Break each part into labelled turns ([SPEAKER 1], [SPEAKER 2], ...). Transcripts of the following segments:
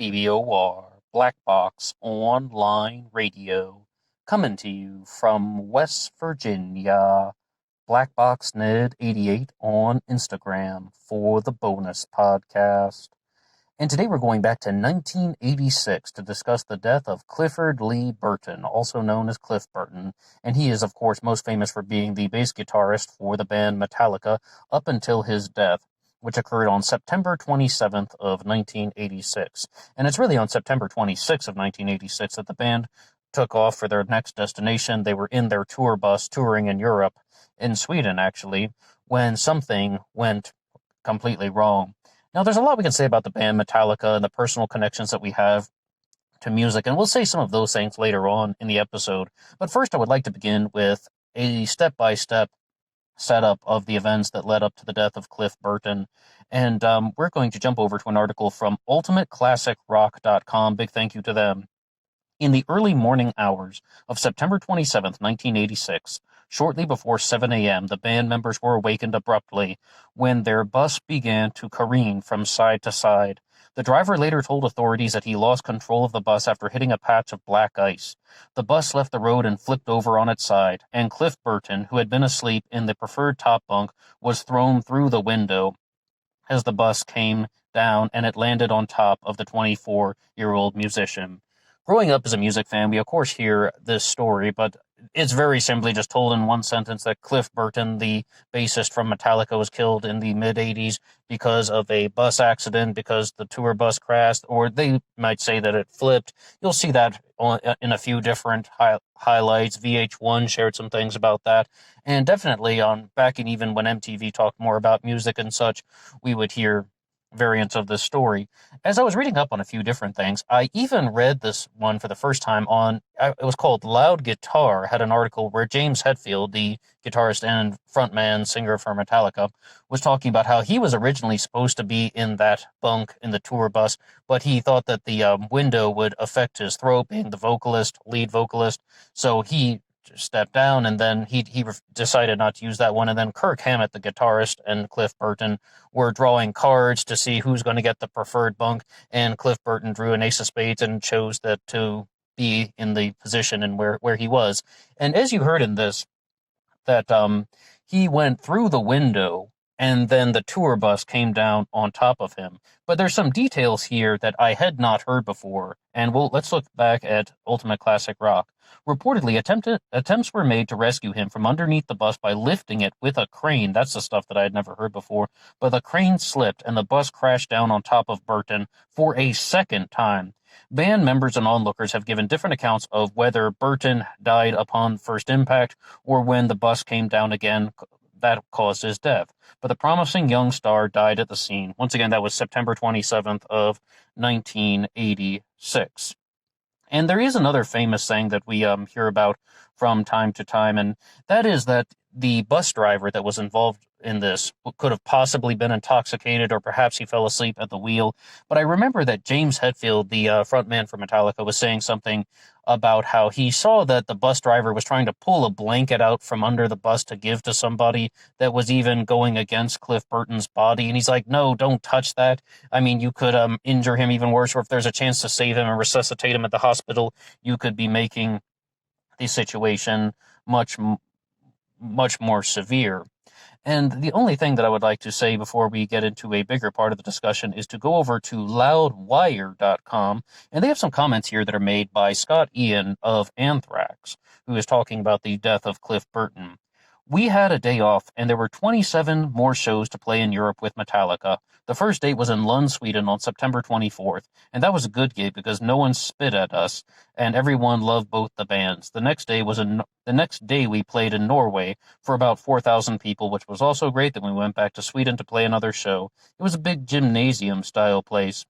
[SPEAKER 1] BBOR, Black Box Online Radio, coming to you from West Virginia. Black Box Ned 88 on Instagram for the bonus podcast. And today we're going back to 1986 to discuss the death of Clifford Lee Burton, also known as Cliff Burton. And he is, of course, most famous for being the bass guitarist for the band Metallica up until his death, which occurred on September 27th of 1986. And it's really on September 26th of 1986 that the band took off for their next destination. They were in their tour bus touring in Europe, in Sweden actually, when something went completely wrong. Now, there's a lot we can say about the band Metallica and the personal connections that we have to music, and we'll say some of those things later on in the episode. But first, I would like to begin with a step-by-step setup of the events that led up to the death of Cliff Burton. And we're going to jump over to an article from ultimateclassicrock.com. Big thank you to them. In the early morning hours of September 27th, 1986, shortly before 7 a.m., the band members were awakened abruptly when their bus began to careen from side to side. The driver later told authorities that he lost control of the bus after hitting a patch of black ice. The bus left the road and flipped over on its side, and Cliff Burton, who had been asleep in the preferred top bunk, was thrown through the window as the bus came down and it landed on top of the 24-year-old musician. Growing up as a music fan, we of course hear this story, but it's very simply just told in one sentence that Cliff Burton, the bassist from Metallica, was killed in the mid-'80s because of a bus accident, because the tour bus crashed, or they might say that it flipped. You'll see that in a few different highlights. VH1 shared some things about that, and definitely back in even when MTV talked more about music and such, we would hear variants of this story. As I was reading up on a few different things, I even read this one for the first time it was called Loud Guitar, had an article where James Hetfield, the guitarist and frontman singer for Metallica, was talking about how he was originally supposed to be in that bunk in the tour bus, but he thought that the window would affect his throat, being the lead vocalist, so he stepped down, and then he decided not to use that one. And then Kirk Hammett, the guitarist, and Cliff Burton were drawing cards to see who's going to get the preferred bunk, and Cliff Burton drew an ace of spades and chose that to be in the position and where he was. And as you heard in this, that he went through the window and then the tour bus came down on top of him. But there's some details here that I had not heard before, and let's look back at Ultimate Classic Rock. Reportedly, attempts were made to rescue him from underneath the bus by lifting it with a crane. That's the stuff that I had never heard before. But the crane slipped, and the bus crashed down on top of Burton for a second time. Band members and onlookers have given different accounts of whether Burton died upon first impact or when the bus came down again that caused his death. But the promising young star died at the scene. Once again, that was September 27th of 1986. And there is another famous saying that we hear about from time to time, and that is that the bus driver that was involved in this could have possibly been intoxicated, or perhaps he fell asleep at the wheel. But I remember that James Hetfield, the frontman for Metallica, was saying something about how he saw that the bus driver was trying to pull a blanket out from under the bus to give to somebody that was even going against Cliff Burton's body. And he's like, no, don't touch that. I mean, you could injure him even worse, or if there's a chance to save him and resuscitate him at the hospital, you could be making the situation much more severe. And the only thing that I would like to say before we get into a bigger part of the discussion is to go over to loudwire.com, and they have some comments here that are made by Scott Ian of Anthrax, who is talking about the death of Cliff Burton. We had a day off, and there were 27 more shows to play in Europe with Metallica. The first date was in Lund, Sweden on September 24th, and that was a good gig because no one spit at us, and everyone loved both the bands. The next day we played in Norway for about 4,000 people, which was also great. Then we went back to Sweden to play another show. It was a big gymnasium-style place.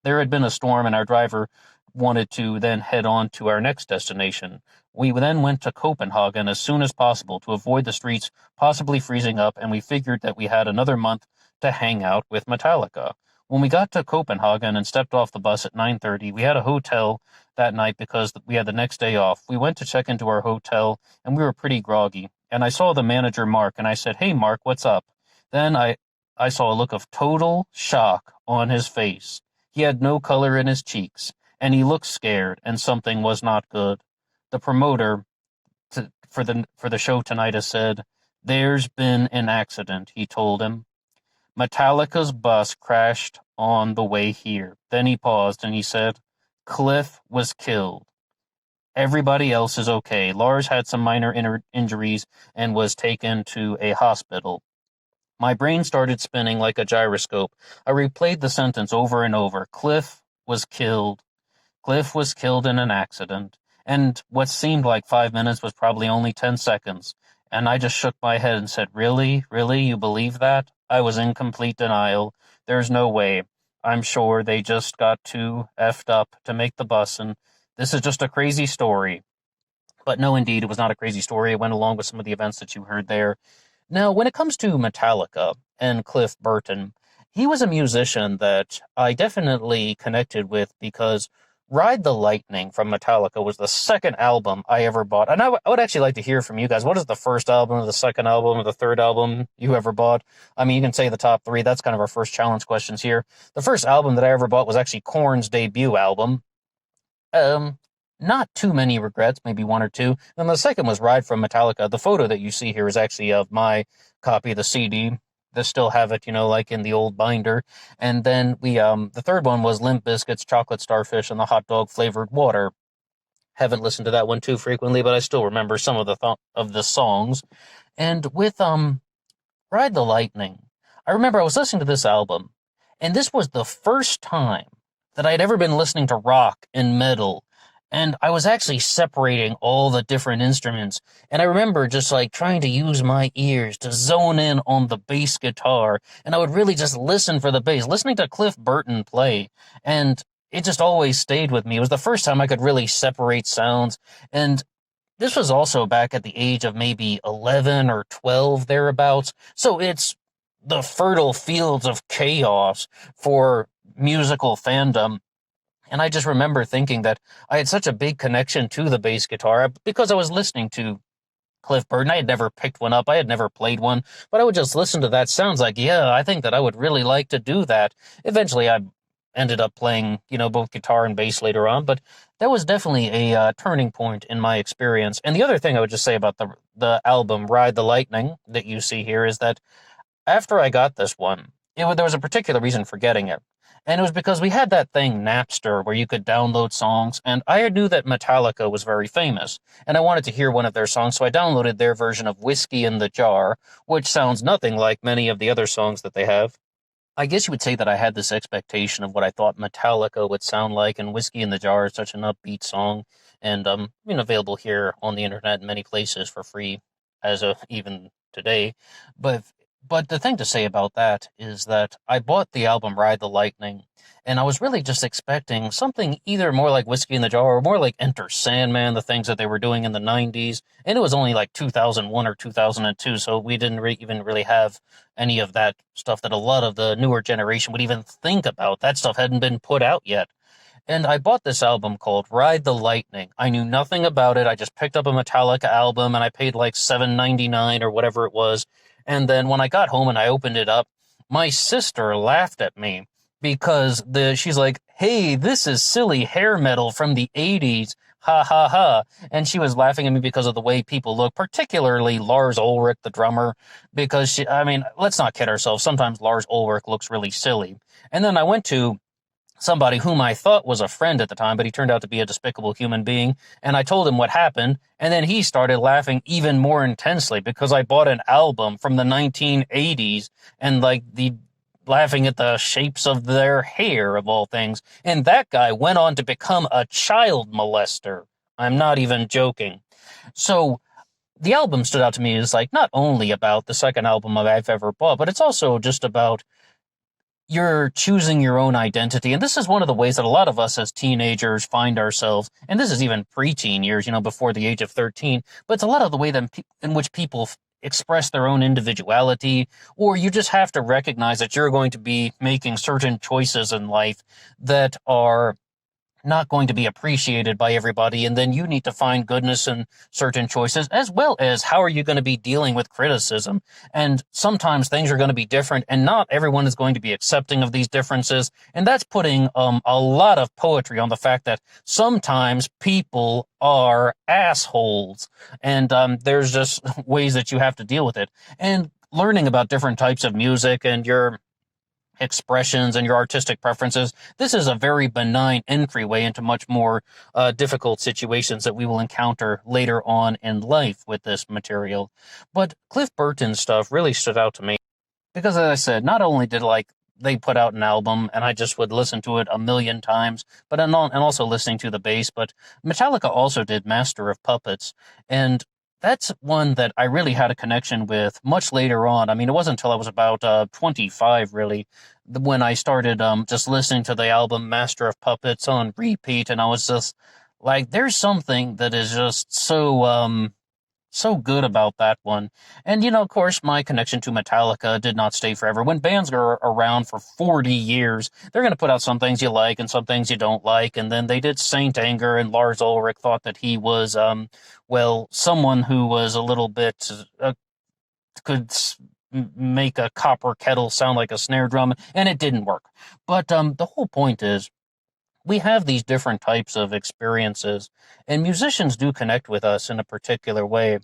[SPEAKER 1] There had been a storm, and our driver wanted to then head on to our next destination. We then went to Copenhagen as soon as possible to avoid the streets possibly freezing up, and we figured that we had another month to hang out with Metallica. When we got to Copenhagen and stepped off the bus at 9:30, we had a hotel that night because we had the next day off. We went to check into our hotel, and we were pretty groggy. And I saw the manager, Mark, and I said, "Hey, Mark, what's up?" Then I saw a look of total shock on his face. He had no color in his cheeks, and he looked scared, and something was not good. The promoter for the show tonight has said, "There's been an accident," he told him. "Metallica's bus crashed on the way here." Then he paused and he said, "Cliff was killed. Everybody else is okay. Lars had some minor injuries and was taken to a hospital." My brain started spinning like a gyroscope. I replayed the sentence over and over. Cliff was killed. Cliff was killed in an accident. And what seemed like 5 minutes was probably only 10 seconds. And I just shook my head and said, "Really? Really? You believe that?" I was in complete denial. There's no way. I'm sure they just got too effed up to make the bus, and this is just a crazy story. But no, indeed, it was not a crazy story. It went along with some of the events that you heard there. Now, when it comes to Metallica and Cliff Burton, he was a musician that I definitely connected with because Ride the Lightning from Metallica was the second album I ever bought. And I would actually like to hear from you guys. What is the first album, or the second album, or the third album you ever bought? I mean, you can say the top three. That's kind of our first challenge questions here. The first album that I ever bought was actually Korn's debut album. Not too many regrets, maybe one or two. And the second was Ride from Metallica. The photo that you see here is actually of my copy of the CD. They still have it, like in the old binder. And then the third one was Limp Bizkit's Chocolate Starfish and the Hot Dog Flavored Water. Haven't listened to that one too frequently, but I still remember some of the songs. And with Ride the Lightning, I remember I was listening to this album, and this was the first time that I'd ever been listening to rock and metal, and I was actually separating all the different instruments, and I remember just like trying to use my ears to zone in on the bass guitar, and I would really just listen for the bass, listening to Cliff Burton play, and it just always stayed with me. It was the first time I could really separate sounds, and this was also back at the age of maybe 11 or 12 thereabouts, so it's the fertile fields of chaos for musical fandom. And I just remember thinking that I had such a big connection to the bass guitar because I was listening to Cliff Burton. I had never picked one up. I had never played one, but I would just listen to that. Sounds like, yeah, I think that I would really like to do that. Eventually, I ended up playing, both guitar and bass later on, but that was definitely a turning point in my experience. And the other thing I would just say about the album Ride the Lightning that you see here is that after I got this one, there was a particular reason for getting it. And it was because we had that thing, Napster, where you could download songs, and I knew that Metallica was very famous, and I wanted to hear one of their songs, so I downloaded their version of Whiskey in the Jar, which sounds nothing like many of the other songs that they have. I guess you would say that I had this expectation of what I thought Metallica would sound like, and Whiskey in the Jar is such an upbeat song, and available here on the internet in many places for free as of even today. But the thing to say about that is that I bought the album Ride the Lightning, and I was really just expecting something either more like Whiskey in the Jar or more like Enter Sandman, the things that they were doing in the 90s. And it was only like 2001 or 2002, so we didn't even really have any of that stuff that a lot of the newer generation would even think about. That stuff hadn't been put out yet. And I bought this album called Ride the Lightning. I knew nothing about it. I just picked up a Metallica album, and I paid like $7.99 or whatever it was. And then when I got home and I opened it up, my sister laughed at me because she's like, "Hey, this is silly hair metal from the 80s. Ha ha ha." And she was laughing at me because of the way people look, particularly Lars Ulrich, the drummer, because let's not kid ourselves. Sometimes Lars Ulrich looks really silly. And then I went to somebody whom I thought was a friend at the time, but he turned out to be a despicable human being. And I told him what happened, and then he started laughing even more intensely because I bought an album from the 1980s and laughing at the shapes of their hair of all things. And that guy went on to become a child molester. I'm not even joking. So the album stood out to me as not only about the second album I've ever bought, but it's also just about you're choosing your own identity. And this is one of the ways that a lot of us as teenagers find ourselves, and this is even preteen years, before the age of 13, but it's a lot of the way in which people express their own individuality, or you just have to recognize that you're going to be making certain choices in life that are not going to be appreciated by everybody, and then you need to find goodness in certain choices, as well as how are you going to be dealing with criticism. And sometimes things are going to be different, and not everyone is going to be accepting of these differences, and that's putting a lot of poetry on the fact that sometimes people are assholes, and there's just ways that you have to deal with it. And learning about different types of music and your expressions and your artistic preferences, this is a very benign entryway into much more difficult situations that we will encounter later on in life with this material. But Cliff Burton stuff really stood out to me because, as I said, not only did they put out an album and I just would listen to it a million times, but and also listening to the bass, but Metallica also did Master of Puppets, and that's one that I really had a connection with much later on. I mean, it wasn't until I was about 25, really, when I started just listening to the album Master of Puppets on repeat, and I was just like, there's something that is just so good about that one. And, of course, my connection to Metallica did not stay forever. When bands are around for 40 years, they're going to put out some things you like and some things you don't like. And then they did Saint Anger, and Lars Ulrich thought that he was, someone who was a little bit, could make a copper kettle sound like a snare drum, and it didn't work. But the whole point is, we have these different types of experiences, and musicians do connect with us in a particular way.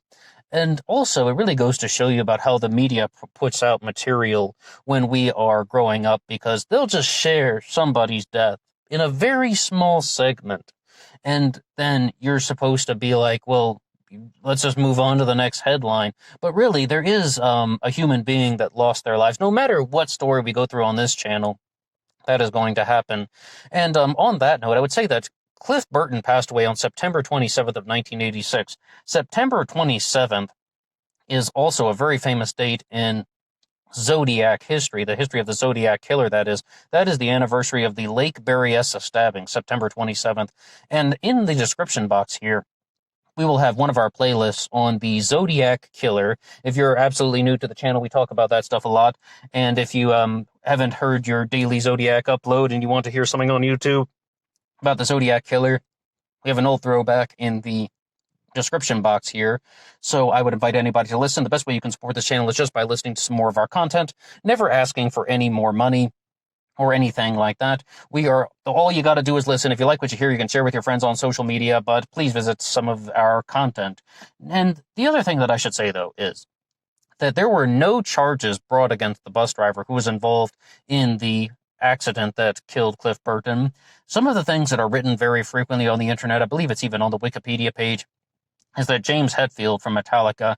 [SPEAKER 1] And also, it really goes to show you about how the media puts out material when we are growing up, because they'll just share somebody's death in a very small segment. And then you're supposed to be like, well, let's just move on to the next headline. But really, there is a human being that lost their lives. No matter what story we go through on this channel, that is going to happen. And on that note, I would say that Cliff Burton passed away on September 27th of 1986. September 27th is also a very famous date in Zodiac history, the history of the Zodiac Killer, that is. That is the anniversary of the Lake Berryessa stabbing, September 27th. And in the description box here, we will have one of our playlists on the Zodiac Killer. If you're absolutely new to the channel, we talk about that stuff a lot. And if you haven't heard your daily Zodiac upload and you want to hear something on YouTube about the Zodiac Killer, we have an old throwback in the description box here. So I would invite anybody to listen. The best way you can support this channel is just by listening to some more of our content, never asking for any more money or anything like that. All you got to do is listen. If you like what you hear, you can share with your friends on social media, but please visit some of our content. And the other thing that I should say, though, is that there were no charges brought against the bus driver who was involved in the accident that killed Cliff Burton. Some of the things that are written very frequently on the internet, I believe it's even on the Wikipedia page, is that James Hetfield from Metallica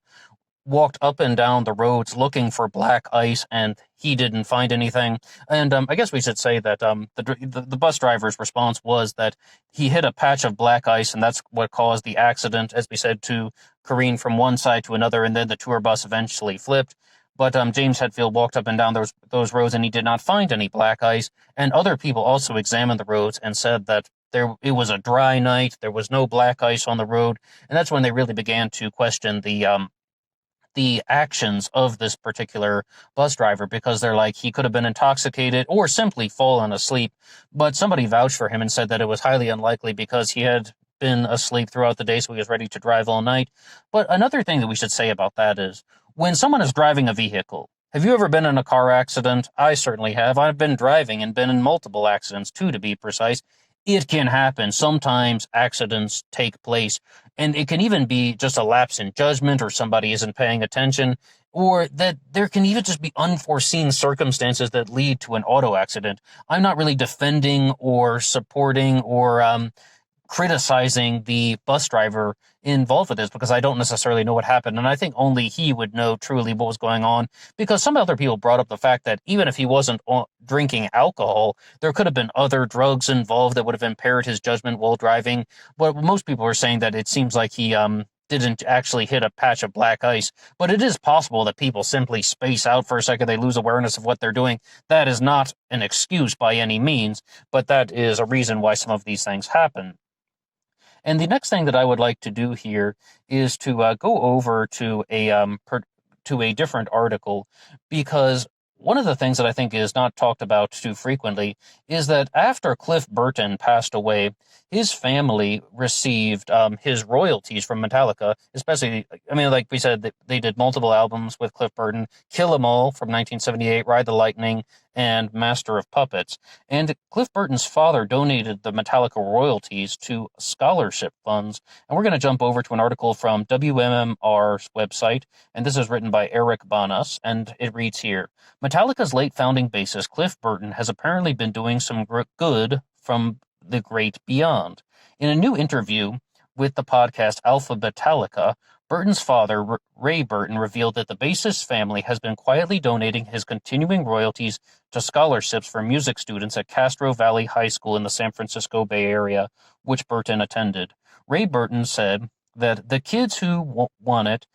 [SPEAKER 1] walked up and down the roads looking for black ice, and he didn't find anything. And I guess we should say that the bus driver's response was that he hit a patch of black ice, and that's what caused the accident, as we said, to careen from one side to another, and then the tour bus eventually flipped. But James Hetfield walked up and down those roads, and he did not find any black ice. And other people also examined the roads and said that it was a dry night, there was no black ice on the road, and that's when they really began to question the actions of this particular bus driver, because they're like, he could have been intoxicated or simply fallen asleep. But somebody vouched for him and said that it was highly unlikely because he had been asleep throughout the day, so he was ready to drive all night. But another thing that we should say about that is, when someone is driving a vehicle, have you ever been in a car accident? I certainly have. I've been driving and been in multiple accidents, too, to be precise. It can happen. Sometimes accidents take place, and it can even be just a lapse in judgment, or somebody isn't paying attention, or that there can even just be unforeseen circumstances that lead to an auto accident. I'm not really defending or supporting or criticizing the bus driver involved with this, because I don't necessarily know what happened, and I think only he would know truly what was going on, because some other people brought up the fact that even if he wasn't drinking alcohol, there could have been other drugs involved that would have impaired his judgment while driving. But most people are saying that it seems like he didn't actually hit a patch of black ice, but it is possible that people simply space out for a second, they lose awareness of what they're doing. That is not an excuse by any means, but that is a reason why some of these things happen. And the next thing that I would like to do here is to go over to a different article, because one of the things that I think is not talked about too frequently is that after Cliff Burton passed away, his family received his royalties from Metallica, especially, I mean, like we said, they did multiple albums with Cliff Burton, Kill 'Em All from 1978, Ride the Lightning, and Master of Puppets. And Cliff Burton's father donated the Metallica royalties to scholarship funds. And we're going to jump over to an article from WMMR's website, and this is written by Eric Bonas, and it reads here. Metallica's late founding bassist Cliff Burton has apparently been doing some good from the great beyond. In a new interview with the podcast Alpha Metallica, Burton's father, Ray Burton, revealed that the bassist's family has been quietly donating his continuing royalties to scholarships for music students at Castro Valley High School in the San Francisco Bay Area, which Burton attended. Ray Burton said that the kids who won it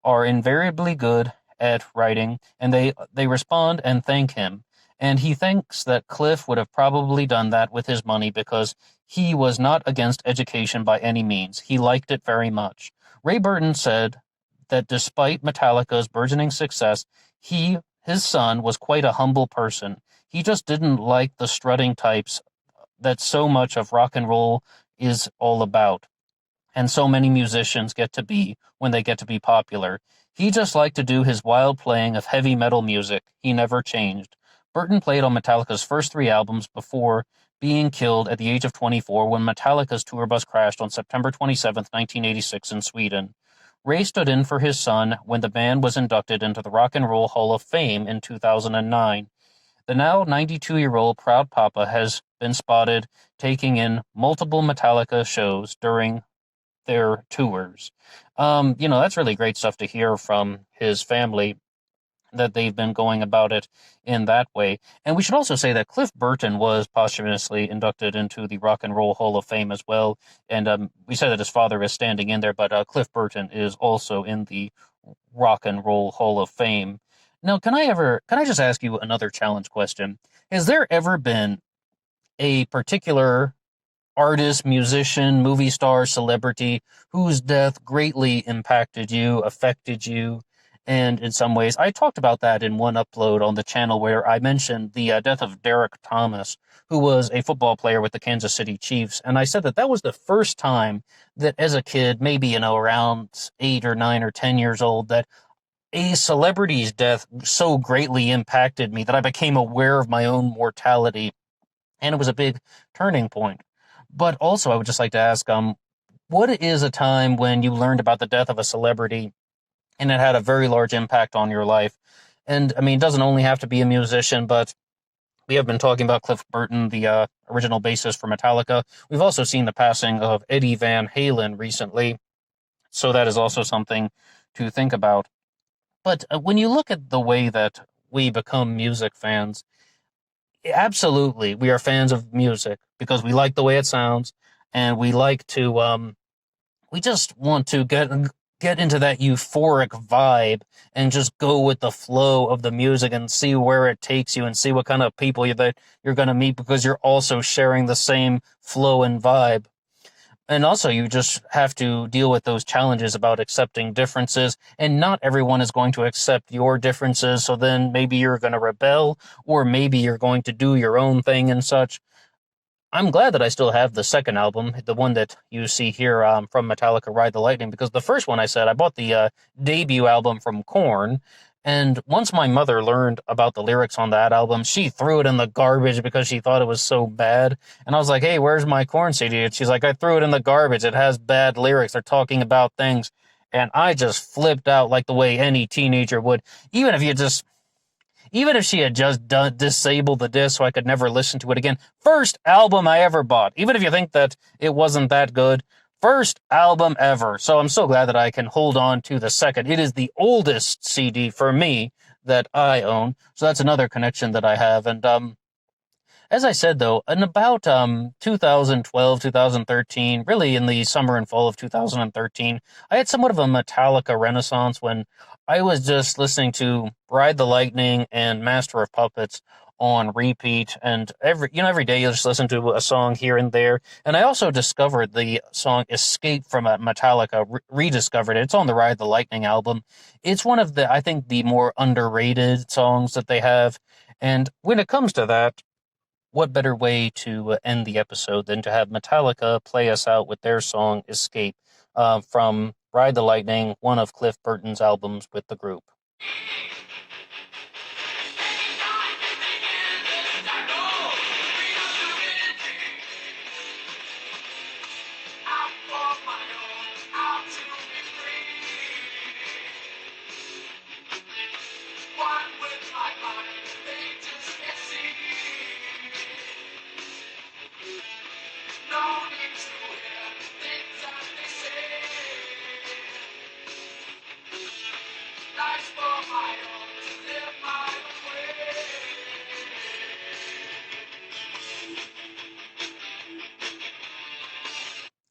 [SPEAKER 1] are invariably good at writing, and they respond and thank him. And he thinks that Cliff would have probably done that with his money because he was not against education by any means. He liked it very much. Ray Burton said that despite Metallica's burgeoning success, his son was quite a humble person. He just didn't like the strutting types that so much of rock and roll is all about, and so many musicians get to be when they get to be popular. He just liked to do his wild playing of heavy metal music. He never changed. Burton played on Metallica's first 3 albums before being killed at the age of 24 when Metallica's tour bus crashed on September 27, 1986 in Sweden. Ray stood in for his son when the band was inducted into the Rock and Roll Hall of Fame in 2009. The now 92-year-old proud papa has been spotted taking in multiple Metallica shows during their tours. That's really great stuff to hear from his family, that they've been going about it in that way. And we should also say that Cliff Burton was posthumously inducted into the Rock and Roll Hall of Fame as well. And we said that his father is standing in there, but Cliff Burton is also in the Rock and Roll Hall of Fame. Now, can I just ask you another challenge question? Has there ever been a particular artist, musician, movie star, celebrity whose death greatly impacted you, affected you, and in some ways, I talked about that in one upload on the channel where I mentioned the death of Derek Thomas, who was a football player with the Kansas City Chiefs, and I said that that was the first time that as a kid, maybe, around 8 or 9 or 10 years old, that a celebrity's death so greatly impacted me that I became aware of my own mortality, and it was a big turning point. But also, I would just like to ask, what is a time when you learned about the death of a celebrity and it had a very large impact on your life? And, I mean, it doesn't only have to be a musician, but we have been talking about Cliff Burton, the original bassist for Metallica. We've also seen the passing of Eddie Van Halen recently, so that is also something to think about. But when you look at the way that we become music fans, absolutely, we are fans of music because we like the way it sounds, and we like to, we just want to get into that euphoric vibe and just go with the flow of the music and see where it takes you and see what kind of people that you're going to meet because you're also sharing the same flow and vibe. And also, you just have to deal with those challenges about accepting differences, and not everyone is going to accept your differences, so then maybe you're going to rebel, or maybe you're going to do your own thing and such. I'm glad that I still have the second album, the one that you see here from Metallica, Ride the Lightning, because the first one I bought the debut album from Korn, and once my mother learned about the lyrics on that album, she threw it in the garbage because she thought it was so bad. And I was like, hey, where's my Korn CD? And she's like, I threw it in the garbage. It has bad lyrics. They're talking about things. And I just flipped out like the way any teenager would, even if she had just disabled the disc so I could never listen to it again. First album I ever bought. Even if you think that it wasn't that good, first album ever. So I'm so glad that I can hold on to the second. It is the oldest CD for me that I own. So that's another connection that I have. And as I said, though, in about 2012, 2013, really in the summer and fall of 2013, I had somewhat of a Metallica renaissance when I was just listening to Ride the Lightning and Master of Puppets on repeat, and every day you just listen to a song here and there. And I also discovered the song Escape from Metallica, rediscovered it. It's on the Ride the Lightning album. It's one of I think, the more underrated songs that they have. And when it comes to that, what better way to end the episode than to have Metallica play us out with their song Escape from Ride the Lightning, one of Cliff Burton's albums with the group.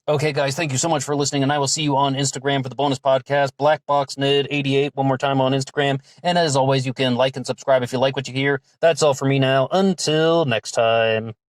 [SPEAKER 1] Okay, guys, thank you so much for listening, and I will see you on Instagram for the bonus podcast, BlackBoxNid88, one more time on Instagram. And as always, you can like and subscribe if you like what you hear. That's all for me now. Until next time.